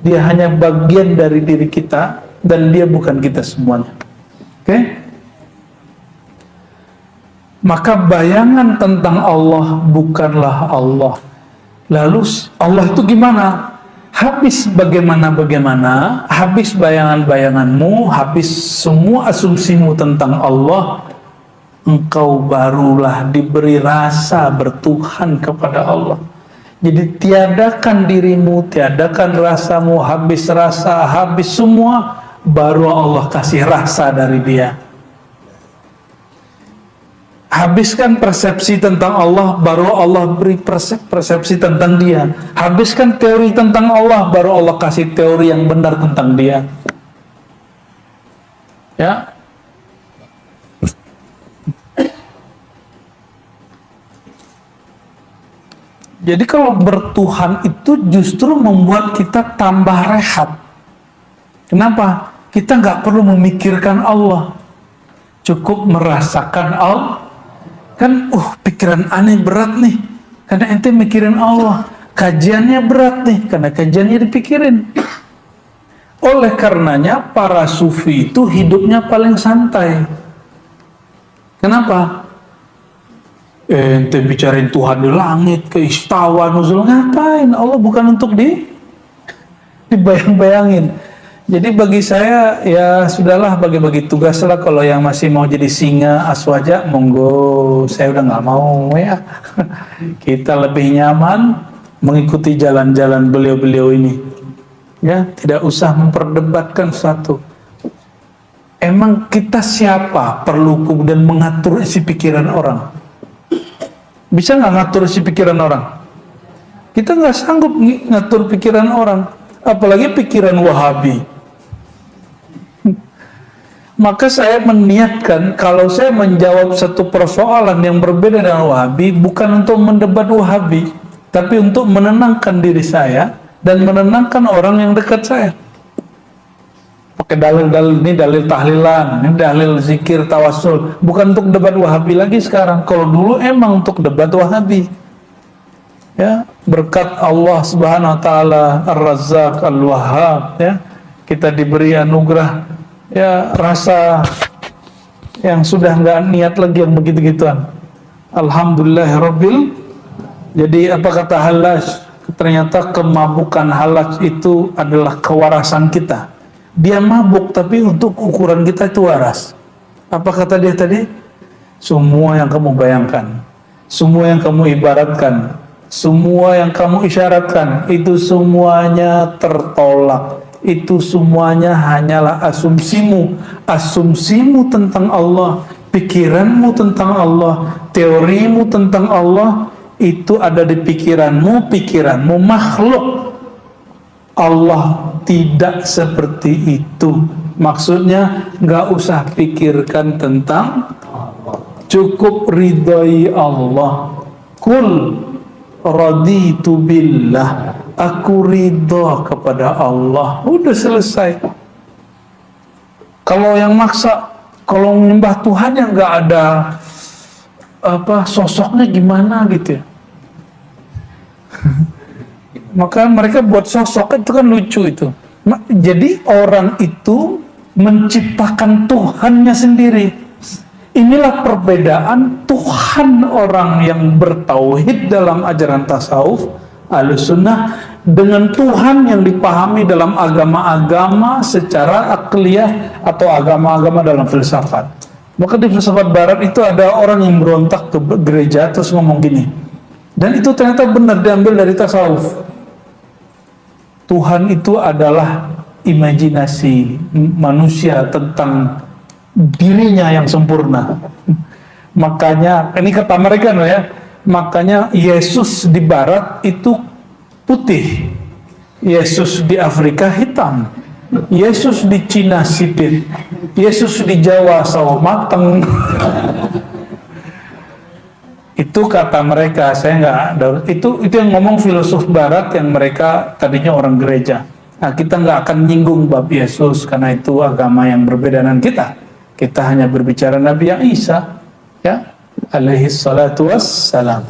Dia hanya bagian dari diri kita dan dia bukan kita semuanya. Oke? Maka bayangan tentang Allah bukanlah Allah. Lalu Allah itu gimana? Habis bagaimana, habis bayangan-bayanganmu, habis semua asumsimu tentang Allah, engkau barulah diberi rasa bertuhan kepada Allah. Jadi tiadakan dirimu, tiadakan rasamu, habis rasa, habis semua, baru Allah kasih rasa dari dia. Habiskan persepsi tentang Allah, baru Allah beri persepsi tentang dia. Habiskan teori tentang Allah, baru Allah kasih teori yang benar tentang dia. Ya. Jadi kalau bertuhan itu justru membuat kita tambah rehat. Kenapa? Kita nggak perlu memikirkan Allah, cukup merasakan Allah. Kan, pikiran aneh berat nih, karena ente mikirin Allah. Kajiannya berat nih, karena kajiannya dipikirin. Oleh karenanya para sufi itu hidupnya paling santai. Kenapa? Ente bicarain Tuhan di langit, ke istawa, nuzul, ngapain? Allah bukan untuk dibayang-bayangin. Jadi bagi saya, ya sudahlah, bagi-bagi tugas lah. Kalau yang masih mau jadi singa aswaja, monggo. Saya udah nggak mau ya. Kita lebih nyaman mengikuti jalan-jalan beliau-beliau ini. Ya, tidak usah memperdebatkan sesuatu. Emang kita siapa perlu kemudian mengatur isi pikiran orang? Bisa nggak ngatur isi pikiran orang? Kita nggak sanggup ngatur pikiran orang, apalagi pikiran Wahabi. Maka saya meniatkan kalau saya menjawab satu persoalan yang berbeda dengan Wahabi, bukan untuk mendebat Wahabi, tapi untuk menenangkan diri saya dan menenangkan orang yang dekat saya. Pakai dalil-dalil, ini dalil tahlilan, ini dalil zikir tawasul, bukan untuk debat Wahabi lagi sekarang. Kalau dulu emang untuk debat Wahabi. Ya, berkat Allah Subhanahu wa taala Ar-Razzaq Al-Wahhab, ya, kita diberi anugerah, ya, rasa yang sudah nggak niat lagi yang begitu-gituan. Alhamdulillahirabbil. Jadi apa kata Hallaj? Ternyata kemabukan Hallaj itu adalah kewarasan kita. Dia mabuk tapi untuk ukuran kita itu waras. Apa kata dia tadi? Semua yang kamu bayangkan, semua yang kamu ibaratkan, semua yang kamu isyaratkan, itu semuanya tertolak. Itu semuanya hanyalah asumsimu. Asumsimu tentang Allah, pikiranmu tentang Allah, teorimu tentang Allah, itu ada di pikiranmu, pikiranmu makhluk. Allah tidak seperti itu. Maksudnya nggak usah pikirkan tentang Allah, cukup ridhoi Allah. Kul raditu billah, aku ridho kepada Allah. Udah selesai. Kalau yang maksa, kalau menyembah Tuhan yang nggak ada sosoknya gimana gitu ya. Maka mereka buat sosok itu kan lucu itu. Jadi orang itu menciptakan Tuhannya sendiri. Inilah perbedaan Tuhan orang yang bertauhid dalam ajaran tasawuf Ahlussunnah dengan Tuhan yang dipahami dalam agama-agama secara akliyah atau agama-agama dalam filsafat. Maka di filsafat barat itu ada orang yang berontak ke gereja terus ngomong gini. Dan itu ternyata benar diambil dari tasawuf. Tuhan itu adalah imajinasi manusia tentang dirinya yang sempurna. Makanya, ini kata mereka ya, makanya Yesus di barat itu putih, Yesus di Afrika hitam. Yesus di Cina sipit, Yesus di Jawa sawo mateng. Itu kata mereka, saya nggak. Itu yang ngomong filosof Barat yang mereka tadinya orang gereja. Nah, kita nggak akan nyinggung bab Yesus karena itu agama yang berbeda dengan kita. Kita hanya berbicara Nabi yang Isa, ya, alaihi salatu wassalam.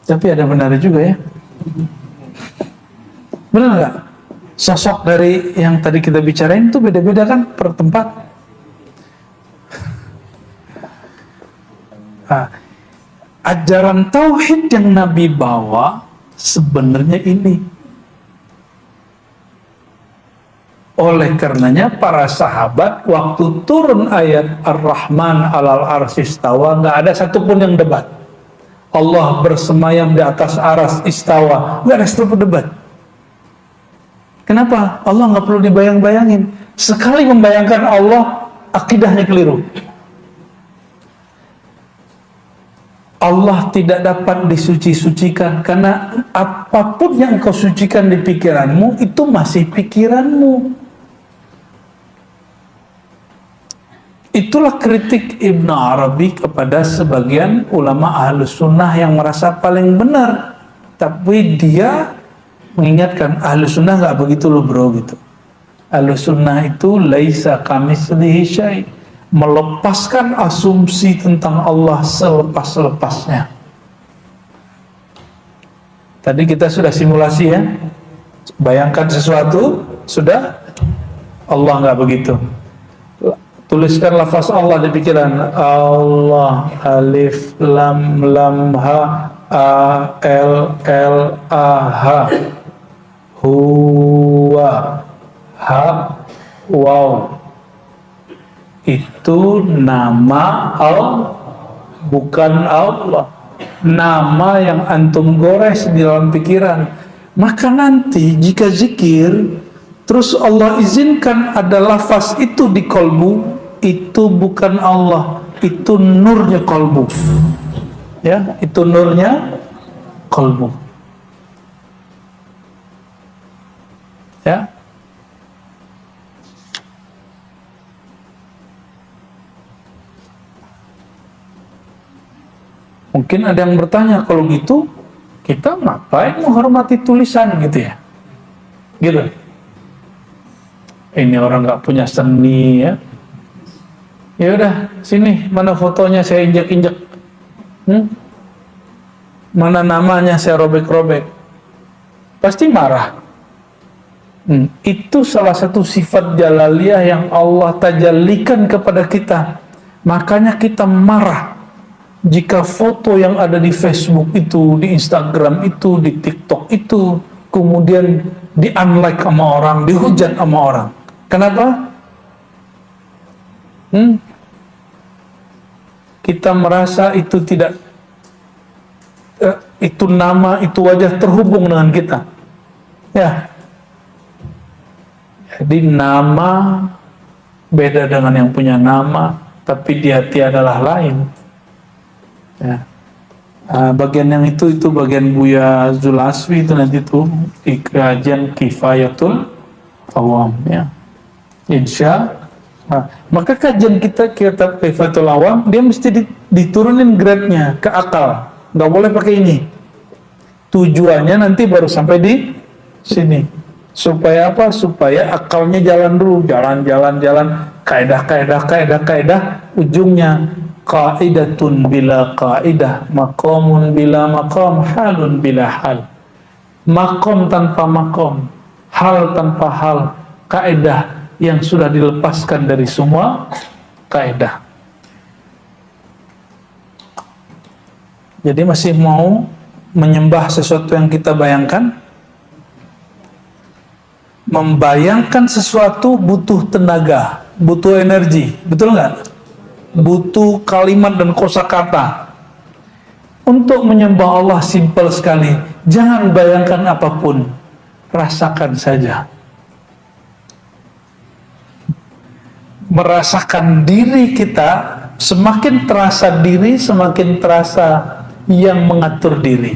Tapi ada benar juga ya. Benar nggak? Sosok dari yang tadi kita bicarain itu beda-beda kan per tempat. Nah, ajaran tauhid yang Nabi bawa sebenarnya ini. Oleh karenanya para sahabat waktu turun ayat Ar-Rahman 'alal arsy istawa, nggak ada satupun yang debat. Allah bersemayam di atas aras istawa, nggak ada satupun debat. Kenapa? Allah nggak perlu dibayang-bayangin. Sekali membayangkan Allah, akidahnya keliru. Allah tidak dapat disuci-sucikan karena apapun yang kau sucikan di pikiranmu itu masih pikiranmu. Itulah kritik Ibn Arabi kepada sebagian ulama Ahlus Sunnah yang merasa paling benar, tapi dia mengingatkan Ahlus Sunnah nggak begitu loh bro gitu. Ahlus Sunnah itu laisa kamitslihi syai', melepaskan asumsi tentang Allah selepas-lepasnya. Tadi kita sudah simulasi ya, bayangkan sesuatu, sudah. Allah nggak begitu. Tuliskan lafaz Allah di pikiran. Allah, alif, lam, lam, ha, a, l, a, ha, huwa, ha, waw. Itu nama Allah, bukan Allah. Nama yang antum gores di dalam pikiran. Maka nanti jika zikir terus Allah izinkan ada lafaz itu di kolbu, itu bukan Allah, itu nurnya kolbu. Ya, itu nurnya kolbu. Ya. Mungkin ada yang bertanya, kalau gitu kita ngapain menghormati tulisan gitu ya? Gitu. Ini orang nggak punya seni ya. Ya udah, sini mana fotonya saya injek-injek. Mana namanya saya robek-robek. Pasti marah. Itu salah satu sifat jalaliyah yang Allah tajallikan kepada kita. Makanya kita marah jika foto yang ada di Facebook itu, di Instagram itu, di TikTok itu kemudian di-unlike sama orang, dihujat sama orang. Kenapa? Kita merasa itu tidak, itu nama, itu wajah terhubung dengan kita. Ya. Jadi nama beda dengan yang punya nama, tapi di hati adalah lain. Ya. Bagian yang itu bagian Buya Zulaswi itu nanti tuh di kajian Kifayatul Awam ya. Maka kajian kita kitab Kifayatul Awam dia mesti diturunin grade-nya ke akal. Nggak boleh pakai ini. Tujuannya nanti baru sampai di sini. Supaya apa? Supaya akalnya jalan dulu, jalan, kaidah, ujungnya qaidatun bila qaidah, maqamun bila maqam, halun bila hal. Maqam tanpa maqam, hal tanpa hal, kaidah yang sudah dilepaskan dari semua kaidah. Jadi masih mau menyembah sesuatu yang kita bayangkan? Membayangkan sesuatu butuh tenaga, butuh energi, betul nggak? Butuh kalimat dan kosakata. Untuk menyembah Allah simpel sekali, jangan bayangkan apapun, rasakan saja. Merasakan diri kita, semakin terasa diri, semakin terasa yang mengatur diri.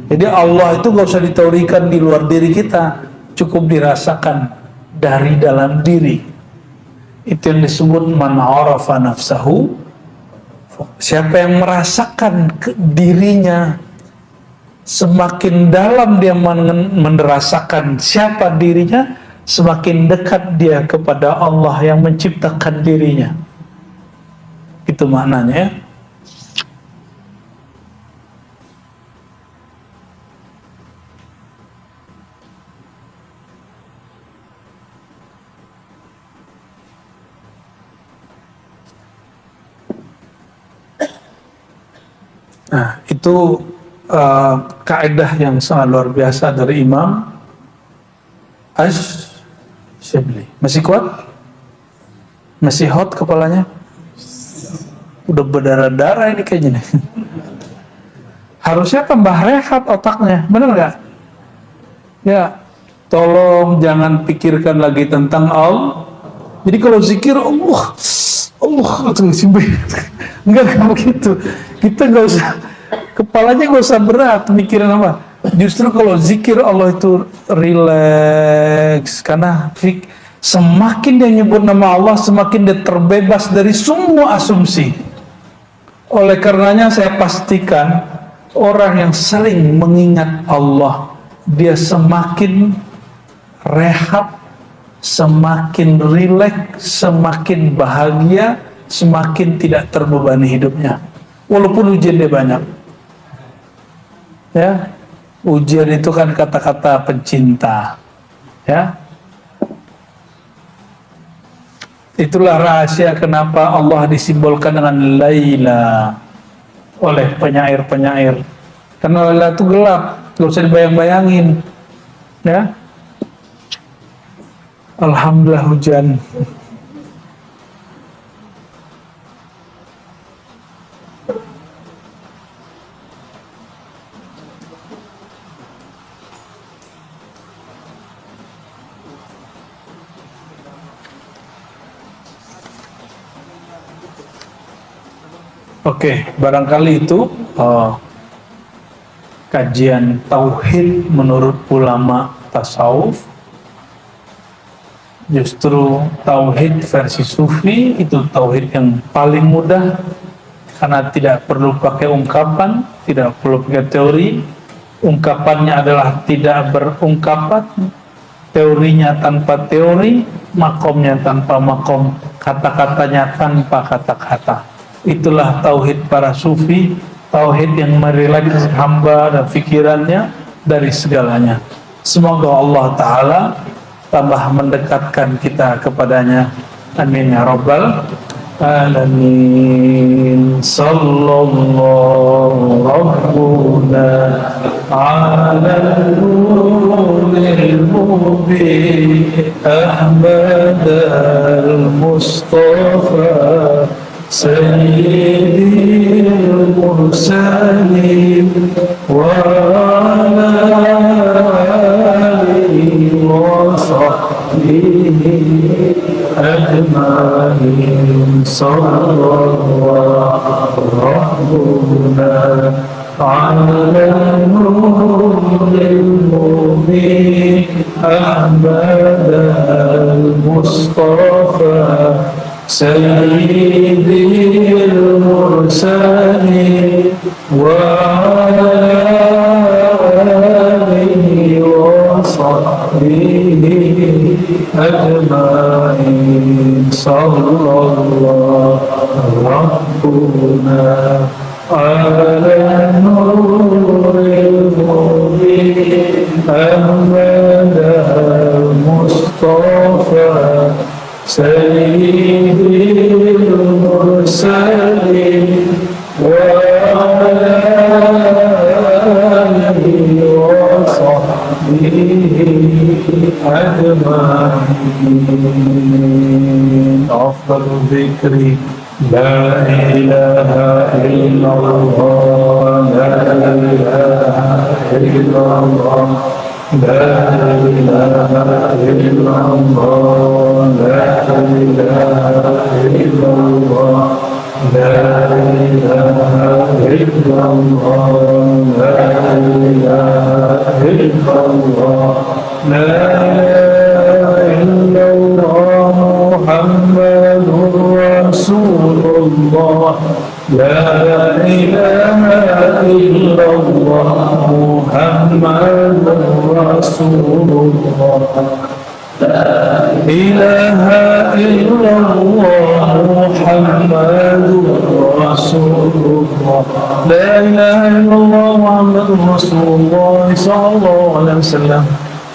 Jadi Allah itu gak usah diteorikan di luar diri kita, cukup dirasakan dari dalam diri. Itu yang disebut man arafa nafsahu. Siapa yang merasakan dirinya, semakin dalam dia merasakan siapa dirinya, semakin dekat dia kepada Allah yang menciptakan dirinya. Itu maknanya, ya. Nah, itu kaidah yang sangat luar biasa dari Imam Ash-Shibli. Masih kuat? Masih hot kepalanya? Udah berdarah-darah ini kayaknya nih. Harusnya tambah rehat otaknya, bener nggak? Ya, tolong jangan pikirkan lagi tentang Allah. Jadi kalau zikir Allah enggak begitu. Kita nggak usah, kepalanya nggak usah berat mikirin apa. Justru kalau zikir Allah itu rileks, karena semakin dia nyebut nama Allah, semakin dia terbebas dari semua asumsi. Oleh karenanya saya pastikan orang yang sering mengingat Allah, dia semakin rehat, semakin rileks, semakin bahagia, semakin tidak terbebani hidupnya. Walaupun ujiannya banyak. Ya, ujian itu kan kata-kata pencinta. Ya. Itulah rahasia kenapa Allah disimbolkan dengan Laila oleh penyair-penyair. Karena Laila itu gelap, gak usah dibayang-bayangin. Ya. Alhamdulillah hujan. Oke, barangkali itu kajian tauhid menurut ulama tasawuf. Justru tauhid versi sufi itu tauhid yang paling mudah, karena tidak perlu pakai ungkapan, tidak perlu pakai teori. Ungkapannya adalah tidak berungkapan, teorinya tanpa teori, makomnya tanpa makom, kata-katanya tanpa kata-kata. Itulah tauhid para sufi, tauhid yang merelaksasi hamba dan pikirannya dari segalanya. Semoga Allah Ta'ala tambah mendekatkan kita kepadanya. Amin ya rabbal alamin. Sallallahu rabbuna ala nuril mubin Ahmad al-Mustafa Sayyidil Mursalin wa ala alihi wa sahbihi ajma'in. Sallallahu rabbuna ala nuril mubin Ahmad al-Mustafa Sayyidil Mursalin wa alihi wa sahbihi ajma'in. Sallallahu rabbuna ala nuril mubin Ahmad al-Mustafa Sayyidil Mursalin wa ala alihi wa sahbihi ajma'in. Afdalul dzikri la ilaha illallah, la ilaha illallah, لا إله إلا الله، لا إله إلا الله، لا إله إلا الله لا إله إلا الله لا إله إلا الله محمد رسول الله لا إله إلا الله محمد رسول الله لا إله إلا الله محمد رسول الله لا إله إلا الله محمد رسول الله صلى الله عليه وسلم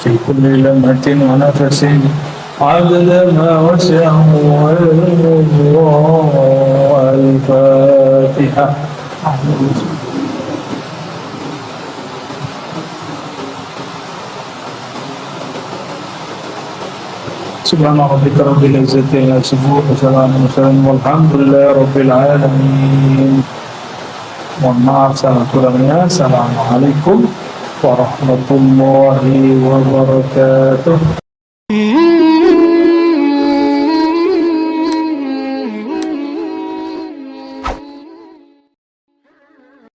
في كل لمحة ونفس عدد ما وسعه علم الله. الفاتحة. سبحان ربك رب العزة عما يصفون وسلام على المرسلين والحمد لله رب العالمين. Mohon maaf salah kurangnya. Assalamualaikum warahmatullahi wabarakatuh.